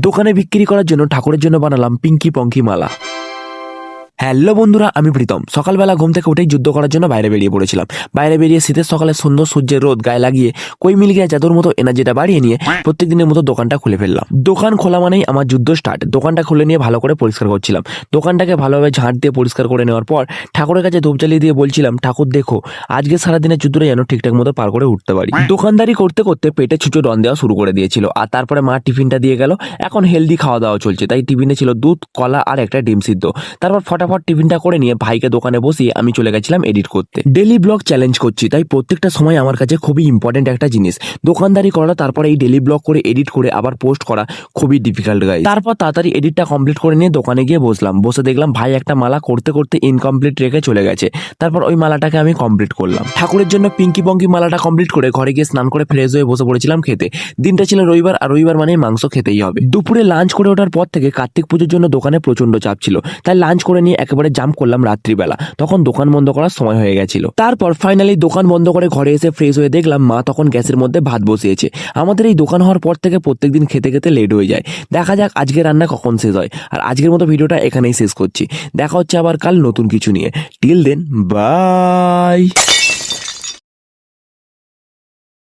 দোকানে বিক্রি করার জন্য ঠাকুরের জন্য বানালাম পিঙ্কি পঙ্কি মালা। হ্যালো বন্ধুরা, আমি প্রীতম। সকালবেলা ঘুম থেকে উঠেই যুদ্ধ করার জন্য বাইরে বেরিয়ে পড়েছিলাম। বাইরে বেরিয়ে শীতের সকালে সুন্দর সূর্যের রোদ গায়ে লাগিয়ে কই মিল গিয়ে জাদুর মতো এনার্জিটা বাড়িয়ে নিয়ে প্রত্যেকদিনের মতো দোকানটা খুলে ফেললাম। দোকান খোলা মানেই আমার যুদ্ধ স্টার্ট। দোকানটা খুলে নিয়ে ভালো করে পরিষ্কার করছিলাম। দোকানটাকে ভালোভাবে ঝাঁট দিয়ে পরিষ্কার করে নেওয়ার পর ঠাকুরের কাছে ধূপ জ্বালিয়ে দিয়ে বলছিলাম, ঠাকুর দেখো আজকে সারাদিনের যুদ্ধটা যেন ঠিকঠাক মতো পার করে উঠতে পারি। দোকানদারি করতে করতে পেটে ছুঁচো ডন দেওয়া শুরু করে দিয়েছিল। আর তারপরে মা টিফিনটা দিয়ে গেল। এখন হেলদি খাওয়া দাওয়া চলছে, তাই টিফিনে ছিল দুধ, কলা আর একটা ডিম সিদ্ধ। তারপর ফটাফট টিফিনটা করে নিয়ে ভাইকে দোকানে বসিয়ে আমি চলে গেছিলাম এডিট করতে। ডেলি ব্লগ চ্যালেঞ্জ করছি, তাই প্রত্যেকটা সময় আমার কাছে খুবই ইম্পর্টেন্ট একটা জিনিস। দোকানদারি করা, তারপরে এই ডেলি ব্লগ করে এডিট করে আবার পোস্ট করা খুবই ডিফিকাল্ট গাইস। তারপর তাড়াতাড়ি এডিটটা কমপ্লিট করে নিয়ে দোকানে গিয়ে বসলাম। বসে দেখলাম ভাই একটা মালা করতে করতে ইনকমপ্লিট রেখে চলে গেছে। তারপর ওই মালাটাকে আমি কমপ্লিট করলাম। ঠাকুরের জন্য পিঙ্কি পঙ্কি মালাটা কমপ্লিট করে ঘরে গিয়ে স্নান করে ফ্রেশ হয়ে বসে পড়েছিলাম খেতে। দিনটা ছিল রবিবার, আর রবিবার মানে মাংস খেতেই হবে। দুপুরে লাঞ্চ করে ওঠার পর থেকে কার্তিক পুজোর জন্য দোকানে প্রচন্ড চাপ ছিল, তাই লাঞ্চ করে নিয়ে একেবারে জাম্প করলাম রাত্রিবেলা। তখন দোকান বন্ধ করার সময় হয়ে গেছিল। তারপর ফাইনালি দোকান বন্ধ করে ঘরে এসে ফ্রেশ হয়ে দেখলাম মা তখন গ্যাসের মধ্যে ভাত বসিয়েছে। আমাদের এই দোকান হওয়ার পর থেকে প্রত্যেকদিন খেতে খেতে লেট হয়ে যায়। দেখা যাক আজকে রান্না কখন শেষ হয়। আর আজকের মতো ভিডিওটা এখানেই শেষ করছি। দেখা হচ্ছে আবার কাল নতুন কিছু নিয়ে। Till then, by.